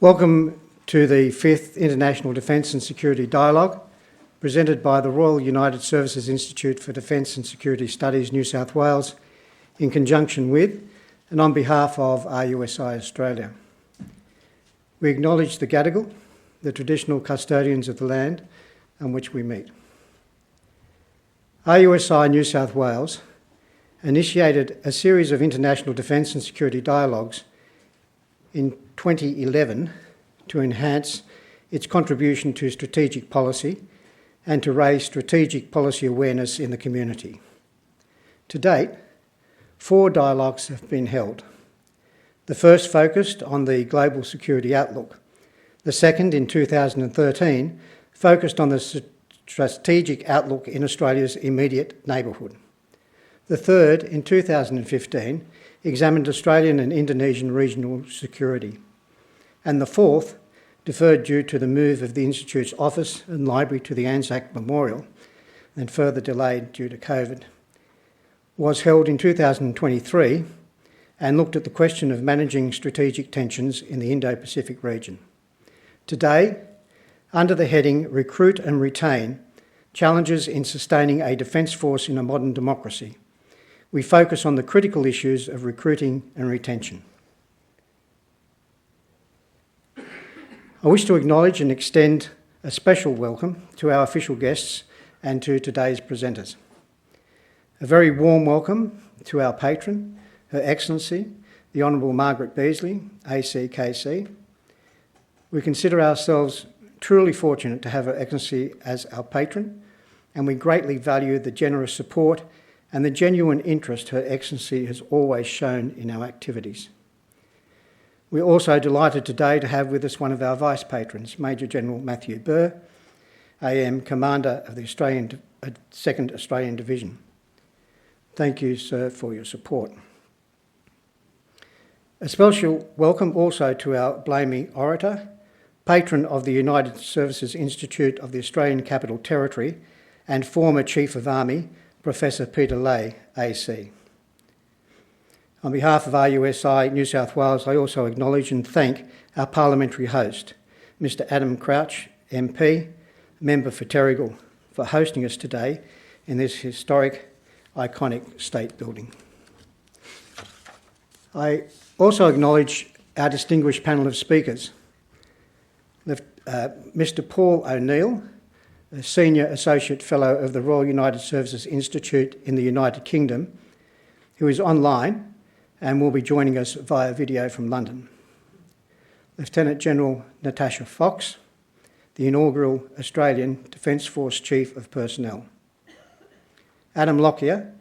Welcome to the 5th International Defence and Security Dialogue, presented by the Royal United Services Institute for Defence and Security Studies, New South Wales, in conjunction with and on behalf of RUSI Australia. We acknowledge the Gadigal, the traditional custodians of the land on which we meet. RUSI New South Wales initiated a series of international defence and security dialogues in 2011 to enhance its contribution to strategic policy and to raise strategic policy awareness in the community. To date, 4 dialogues have been held. The first focused on the global security outlook. The second, in 2013, focused on the strategic outlook in Australia's immediate neighbourhood. The third, in 2015, examined Australian and Indonesian regional security. And the fourth, deferred due to the move of the Institute's office and library to the Anzac Memorial and further delayed due to COVID, was held in 2023 and looked at the question of managing strategic tensions in the Indo-Pacific region. Today, under the heading Recruit and Retain, Challenges in Sustaining a Defence Force in a Modern Democracy, we focus on the critical issues of recruiting and retention. I wish to acknowledge and extend a special welcome to our official guests and to today's presenters. A very warm welcome to our patron, Her Excellency, the Honourable Margaret Beazley, ACKC. We consider ourselves truly fortunate to have Her Excellency as our patron, and we greatly value the generous support and the genuine interest Her Excellency has always shown in our activities. We're also delighted today to have with us one of our Vice Patrons, Major General Matthew Burr, AM Commander of the 2nd Australian Division. Thank you, sir, for your support. A special welcome also to our Blamey Orator, Patron of the United Services Institute of the Australian Capital Territory and former Chief of Army, Professor Peter Lay, AC. On behalf of RUSI New South Wales, I also acknowledge and thank our parliamentary host, Mr Adam Crouch, MP, Member for Terrigal, for hosting us today in this historic, iconic state building. I also acknowledge our distinguished panel of speakers, Mr Paul O'Neill, a Senior Associate Fellow of the Royal United Services Institute in the United Kingdom, who is online and will be joining us via video from London. Lieutenant General Natasha Fox, the inaugural Australian Defence Force Chief of Personnel. Adam Lockyer,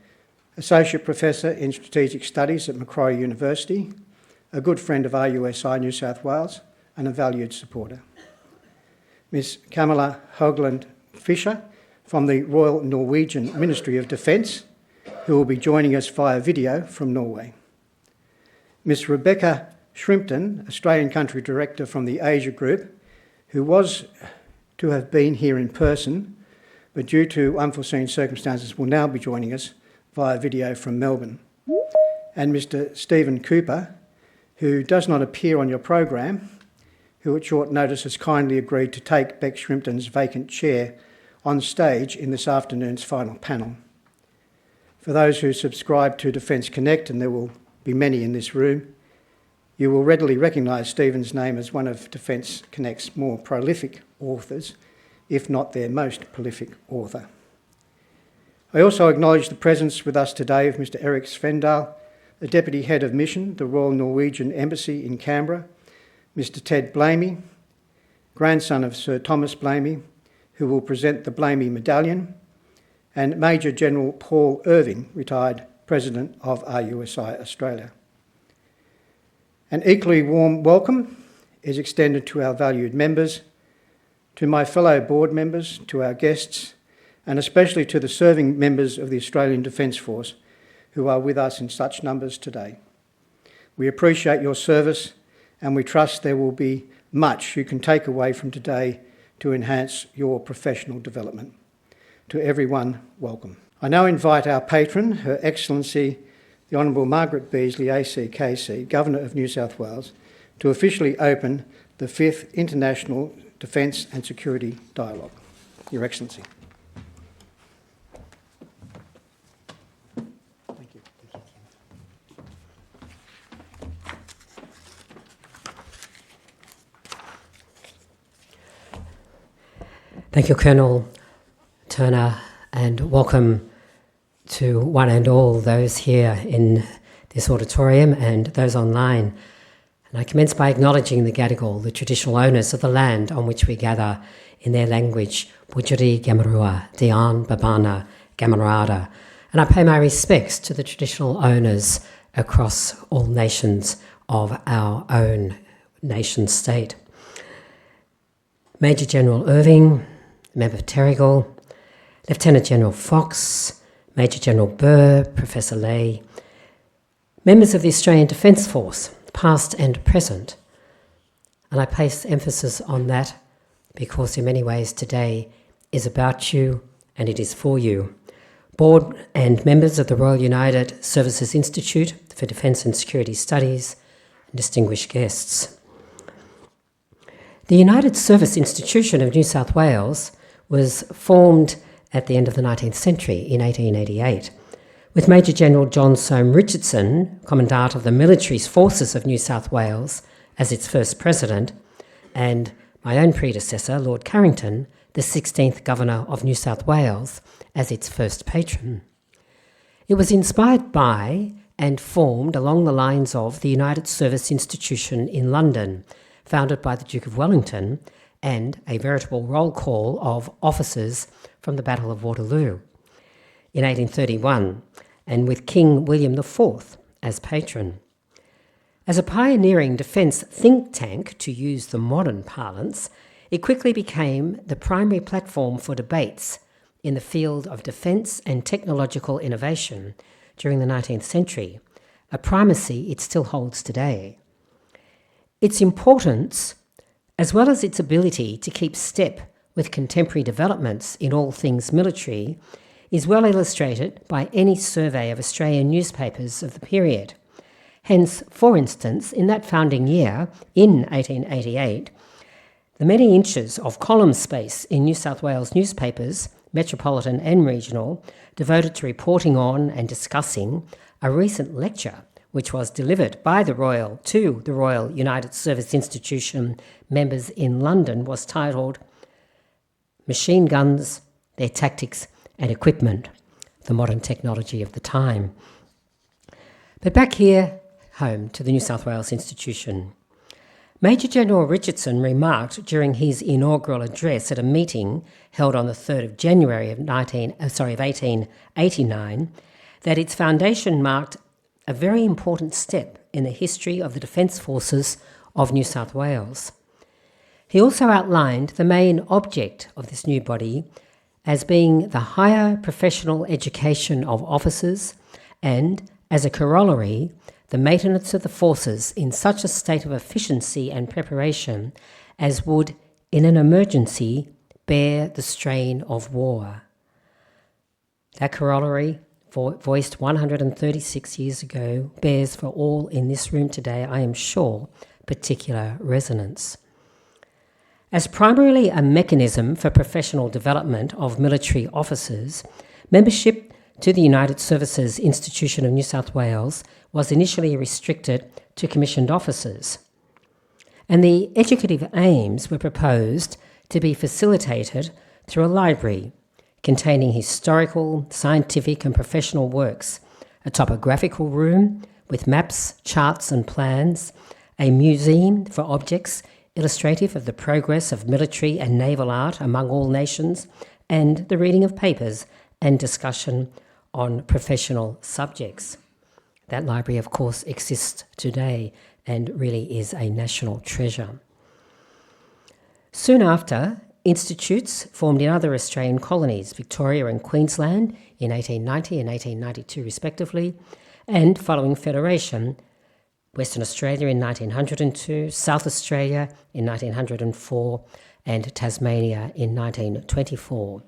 Associate Professor in Strategic Studies at Macquarie University, a good friend of RUSI New South Wales and a valued supporter. Ms Camilla Hoagland Fisher from the Royal Norwegian Ministry of Defence, who will be joining us via video from Norway. Ms Rebecca Shrimpton, Australian Country Director from the Asia Group, who was to have been here in person, but due to unforeseen circumstances will now be joining us via video from Melbourne. And Mr Stephen Cooper, who does not appear on your program, who at short notice has kindly agreed to take Beck Shrimpton's vacant chair on stage in this afternoon's final panel. For those who subscribe to Defence Connect, and there will be many in this room, you will readily recognise Stephen's name as one of Defence Connect's more prolific authors, if not their most prolific author. I also acknowledge the presence with us today of Mr Eric Svendal, the Deputy Head of Mission, the Royal Norwegian Embassy in Canberra, Mr Ted Blamey, grandson of Sir Thomas Blamey, who will present the Blamey Medallion, and Major General Paul Irving, retired President of RUSI Australia. An equally warm welcome is extended to our valued members, to my fellow board members, to our guests, and especially to the serving members of the Australian Defence Force who are with us in such numbers today. We appreciate your service and we trust there will be much you can take away from today to enhance your professional development. To everyone, welcome. I now invite our patron, Her Excellency, the Honourable Margaret Beazley, ACKC, Governor of New South Wales, to officially open the 5th International Defence and Security Dialogue. Your Excellency. Thank you. Thank you, Colonel Turner, and welcome to one and all those here in this auditorium and those online. And I commence by acknowledging the Gadigal, the traditional owners of the land on which we gather, in their language, Wurundjeri Gamarrua, Dian, Babana, Gamarrada. And I pay my respects to the traditional owners across all nations of our own nation state. Major General Irving, Member Terrigal, Lieutenant General Fox, Major General Burr, Professor Lay, members of the Australian Defence Force, past and present. And I place emphasis on that because in many ways today is about you and it is for you. Board and members of the Royal United Services Institute for Defence and Security Studies, and distinguished guests. The United Service Institution of New South Wales was formed at the end of the 19th century in 1888, with Major General John Soame Richardson, Commandant of the Military Forces of New South Wales, as its first president, and my own predecessor, Lord Carrington, the 16th Governor of New South Wales, as its first patron. It was inspired by and formed along the lines of the United Service Institution in London, founded by the Duke of Wellington, and a veritable roll call of officers from the Battle of Waterloo in 1831, and with King William IV as patron. As a pioneering defence think tank, to use the modern parlance, it quickly became the primary platform for debates in the field of defence and technological innovation during the 19th century, a primacy it still holds today. Its importance, as well as its ability to keep step with contemporary developments in all things military, is well illustrated by any survey of Australian newspapers of the period. Hence, for instance, in that founding year, in 1888, the many inches of column space in New South Wales newspapers, metropolitan and regional, devoted to reporting on and discussing a recent lecture which was delivered by the Royal United Service Institution members in London, was titled Machine Guns, Their Tactics and Equipment, the Modern Technology of the Time. But back here, home to the New South Wales Institution, Major General Richardson remarked during his inaugural address at a meeting held on the 3rd of January of 1889 that its foundation marked a very important step in the history of the Defence Forces of New South Wales. He also outlined the main object of this new body as being the higher professional education of officers and, as a corollary, the maintenance of the forces in such a state of efficiency and preparation as would, in an emergency, bear the strain of war. That corollary, voiced 136 years ago, bears for all in this room today, I am sure, particular resonance. As primarily a mechanism for professional development of military officers, membership to the United Services Institution of New South Wales was initially restricted to commissioned officers, and the educative aims were proposed to be facilitated through a library containing historical, scientific and professional works, a topographical room with maps, charts and plans, a museum for objects illustrative of the progress of military and naval art among all nations, and the reading of papers and discussion on professional subjects. That library, of course, exists today and really is a national treasure. Soon after, institutes formed in other Australian colonies, Victoria and Queensland in 1890 and 1892 respectively, and following Federation, Western Australia in 1902, South Australia in 1904, and Tasmania in 1924.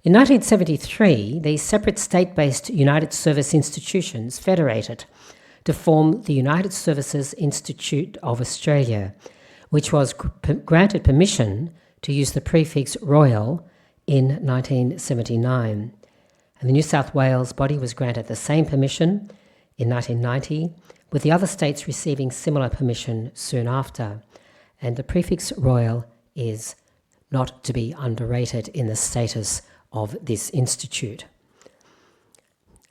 In 1973, these separate state-based United Service institutions federated to form the United Services Institute of Australia, which was granted permission to use the prefix Royal in 1979. And the New South Wales body was granted the same permission in 1990, with the other states receiving similar permission soon after. And the prefix Royal is not to be underrated in the status of this institute.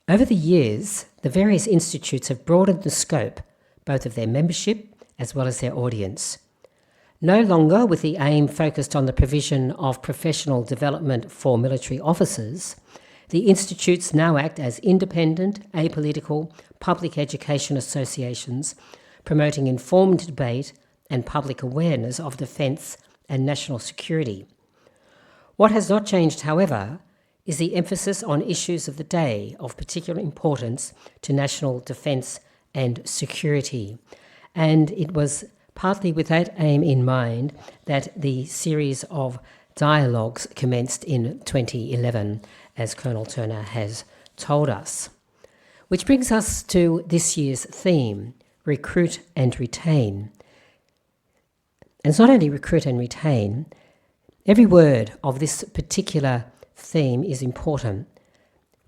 Over the years, the various institutes have broadened the scope, both of their membership as well as their audience. No longer with the aim focused on the provision of professional development for military officers, the institutes now act as independent, apolitical, public education associations, promoting informed debate and public awareness of defence and national security. What has not changed, however, is the emphasis on issues of the day of particular importance to national defence and security. And it was partly with that aim in mind that the series of dialogues commenced in 2011, as Colonel Turner has told us. Which brings us to this year's theme, recruit and retain. And it's not only recruit and retain, every word of this particular theme is important.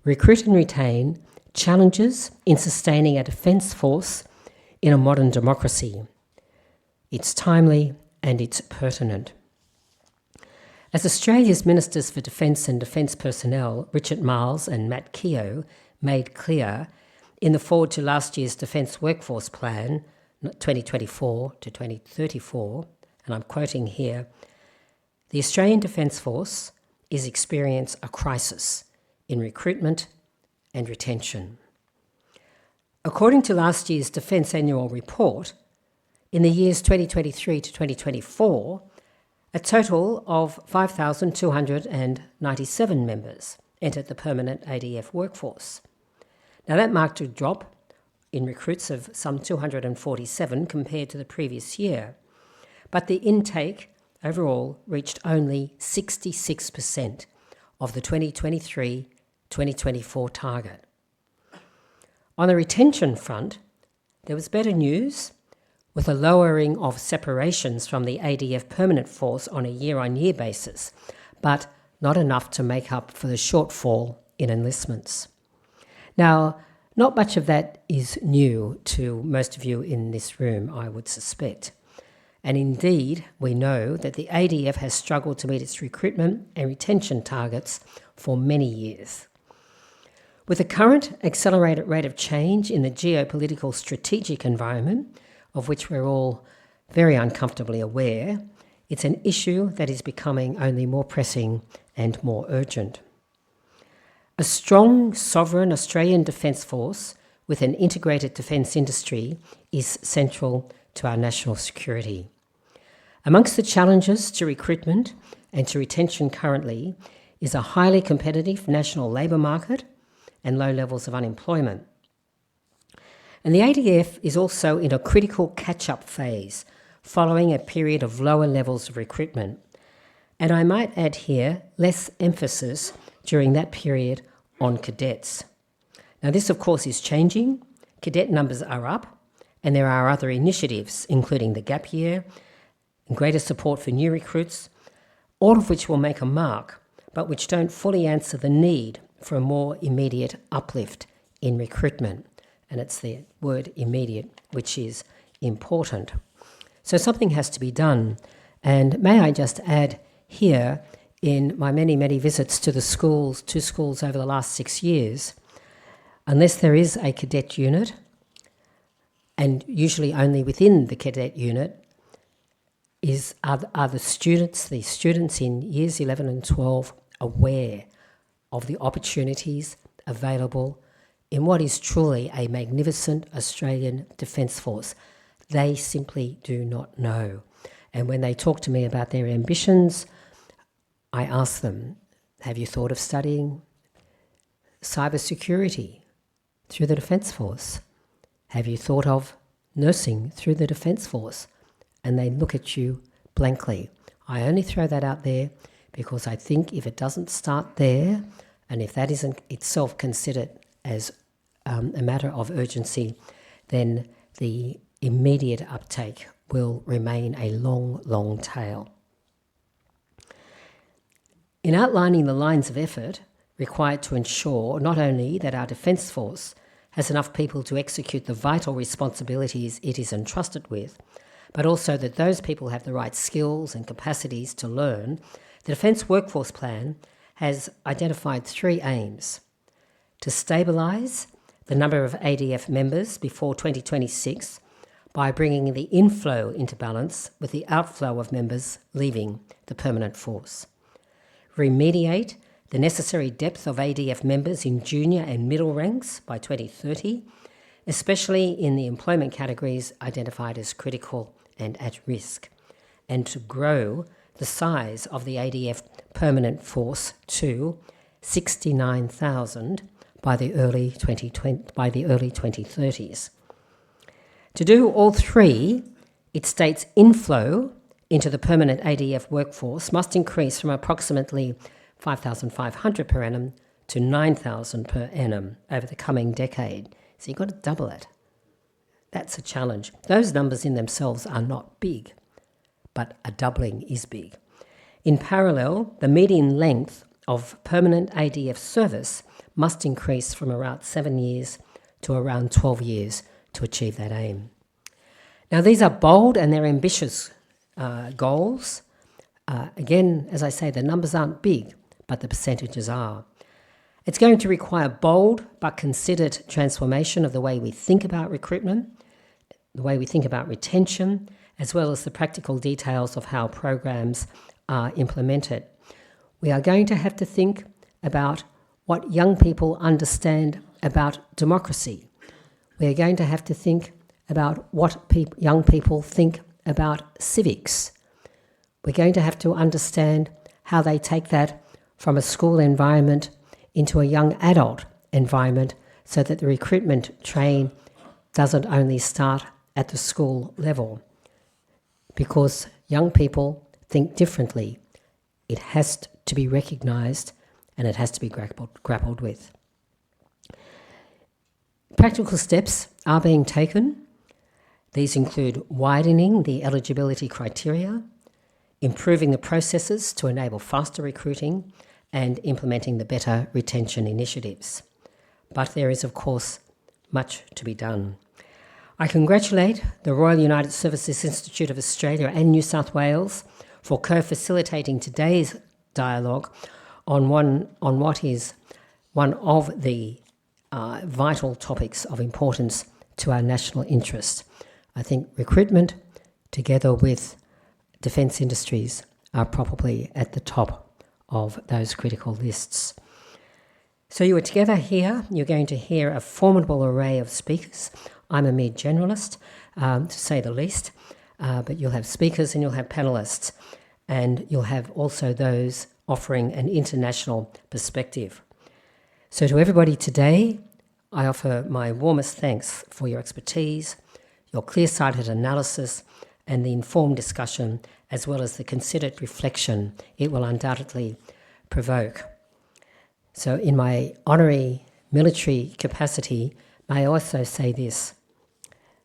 Recruit and retain challenges in sustaining a defence force in a modern democracy. It's timely and it's pertinent. As Australia's Ministers for Defence and Defence Personnel, Richard Marles and Matt Keogh, made clear in the forward to last year's Defence Workforce Plan, 2024 to 2034, and I'm quoting here, the Australian Defence Force is experiencing a crisis in recruitment and retention. According to last year's Defence Annual Report, in the years 2023 to 2024, a total of 5,297 members entered the permanent ADF workforce. Now that marked a drop in recruits of some 247 compared to the previous year, but the intake overall reached only 66% of the 2023-2024 target. On the retention front, there was better news, with a lowering of separations from the ADF permanent force on a year-on-year basis, but not enough to make up for the shortfall in enlistments. Now, not much of that is new to most of you in this room, I would suspect. And indeed, we know that the ADF has struggled to meet its recruitment and retention targets for many years. With the current accelerated rate of change in the geopolitical strategic environment, of which we're all very uncomfortably aware, it's an issue that is becoming only more pressing and more urgent. A strong, sovereign Australian Defence Force with an integrated defence industry is central to our national security. Amongst the challenges to recruitment and to retention currently is a highly competitive national labour market and low levels of unemployment. And the ADF is also in a critical catch-up phase following a period of lower levels of recruitment. And I might add here less emphasis during that period on cadets. Now this of course is changing. Cadet numbers are up and there are other initiatives including the gap year and greater support for new recruits, all of which will make a mark but which don't fully answer the need for a more immediate uplift in recruitment. And it's the word immediate which is important. So something has to be done. And may I just add here, in my many, many visits to the schools, two schools over the last 6 years, unless there is a cadet unit, and usually only within the cadet unit, are the students in years 11 and 12 aware of the opportunities available in what is truly a magnificent Australian Defence Force. They simply do not know. And when they talk to me about their ambitions, I ask them, have you thought of studying cybersecurity through the Defence Force? Have you thought of nursing through the Defence Force? And they look at you blankly. I only throw that out there because I think if it doesn't start there, and if that isn't itself considered as a matter of urgency, then the immediate uptake will remain a long, long tail. In outlining the lines of effort required to ensure not only that our Defence Force has enough people to execute the vital responsibilities it is entrusted with, but also that those people have the right skills and capacities to learn, the Defence Workforce Plan has identified 3 aims: to stabilise the number of ADF members before 2026 by bringing the inflow into balance with the outflow of members leaving the permanent force; remediate the necessary depth of ADF members in junior and middle ranks by 2030, especially in the employment categories identified as critical and at risk, and to grow the size of the ADF permanent force to 69,000 by the early 2030s. To do all 3, it states inflow into the permanent ADF workforce must increase from approximately 5,500 per annum to 9,000 per annum over the coming decade. So you've got to double it. That's a challenge. Those numbers in themselves are not big, but a doubling is big. In parallel, the median length of permanent ADF service must increase from around 7 years to around 12 years to achieve that aim. Now, these are bold and they're ambitious goals. Again, as I say, the numbers aren't big, but the percentages are. It's going to require bold but considered transformation of the way we think about recruitment, the way we think about retention, as well as the practical details of how programs are implemented. We are going to have to think about what young people understand about democracy. We are going to have to think about what young people think about civics. We're going to have to understand how they take that from a school environment into a young adult environment so that the recruitment train doesn't only start at the school level. Because young people think differently. It has to be recognised and it has to be grappled with. Practical steps are being taken. These include widening the eligibility criteria, improving the processes to enable faster recruiting, and implementing the better retention initiatives. But there is, of course, much to be done. I congratulate the Royal United Services Institute of Australia and New South Wales for co-facilitating today's dialogue on what is one of the vital topics of importance to our national interest. I think recruitment, together with defence industries, are probably at the top of those critical lists. So you are together here. You're going to hear a formidable array of speakers. I'm a mere generalist, to say the least, but you'll have speakers and you'll have panellists, and you'll have also those offering an international perspective. So to everybody today, I offer my warmest thanks for your expertise, your clear-sighted analysis, and the informed discussion, as well as the considered reflection it will undoubtedly provoke. So in my honorary military capacity, may I also say this: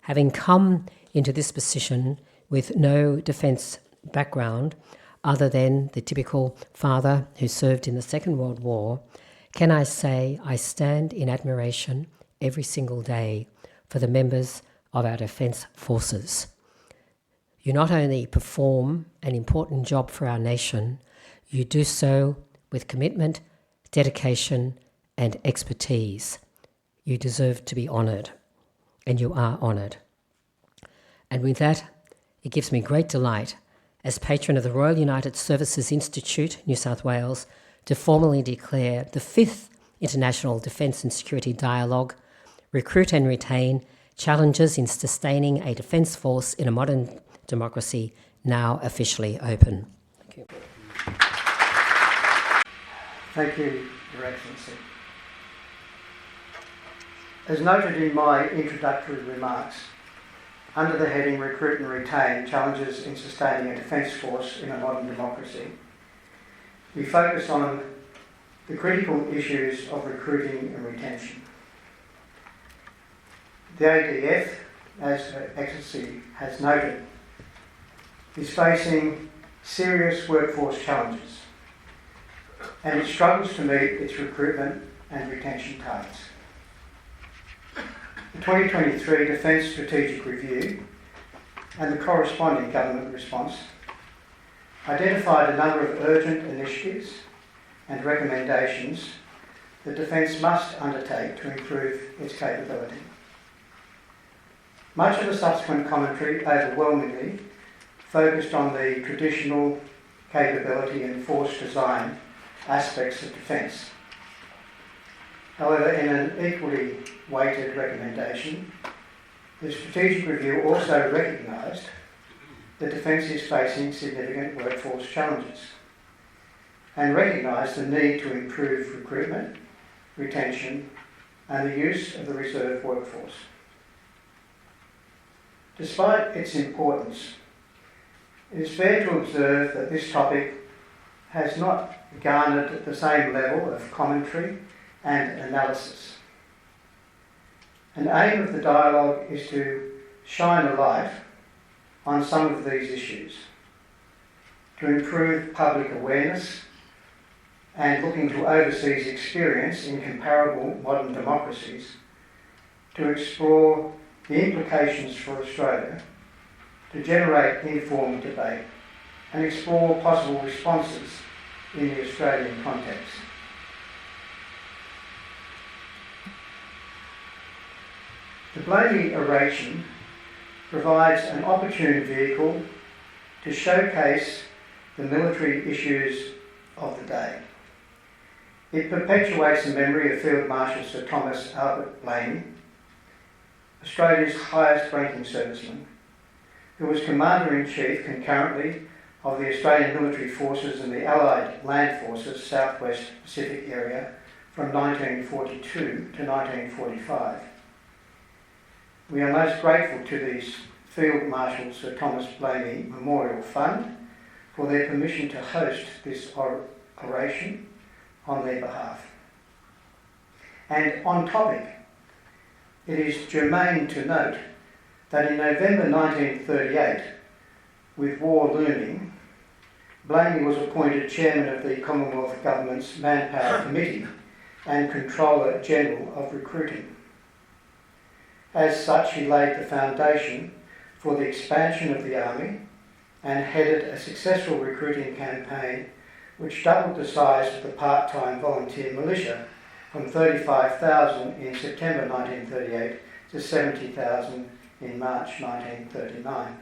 having come into this position with no defence background other than the typical father who served in the Second World War, can I say I stand in admiration every single day for the members of our defence forces. You not only perform an important job for our nation, you do so with commitment, dedication, and expertise. You deserve to be honoured, and you are honoured. And with that, it gives me great delight, as patron of the Royal United Services Institute, New South Wales, to formally declare the 5th International Defence and Security Dialogue, Recruit and Retain, Challenges in Sustaining a Defence Force in a Modern Democracy, now officially open. Thank you. Thank you, Your Excellency. As noted in my introductory remarks, under the heading Recruit and Retain, Challenges in Sustaining a Defence Force in a Modern Democracy, we focus on the critical issues of recruiting and retention. The ADF, as Her Excellency has noted, is facing serious workforce challenges and it struggles to meet its recruitment and retention targets. The 2023 Defence Strategic Review and the corresponding government response identified a number of urgent initiatives and recommendations that Defence must undertake to improve its capability. Much of the subsequent commentary overwhelmingly focused on the traditional capability and force design aspects of defence. However, in an equally weighted recommendation, the Strategic Review also recognised that Defence is facing significant workforce challenges and recognised the need to improve recruitment, retention and the use of the reserve workforce. Despite its importance, it is fair to observe that this topic has not garnered the same level of commentary and analysis. An aim of the dialogue is to shine a light on some of these issues, to improve public awareness and looking to overseas experience in comparable modern democracies, to explore the implications for Australia, to generate informed debate and explore possible responses in the Australian context. The Beazley oration provides an opportune vehicle to showcase the military issues of the day. It perpetuates the memory of Field Marshal Sir Thomas Albert Beazley, Australia's highest ranking serviceman, who was Commander-in-Chief concurrently of the Australian military forces and the Allied Land Forces Southwest Pacific area from 1942 to 1945. We are most grateful to the Field Marshal Sir Thomas Beazley Memorial Fund for their permission to host this oration on their behalf. And on topic, it is germane to note that in November 1938, with war looming, Beazley was appointed Chairman of the Commonwealth Government's Manpower Committee and Controller General of Recruiting. As such, he laid the foundation for the expansion of the Army and headed a successful recruiting campaign which doubled the size of the part-time volunteer militia from 35,000 in September 1938 to 70,000 in March 1939.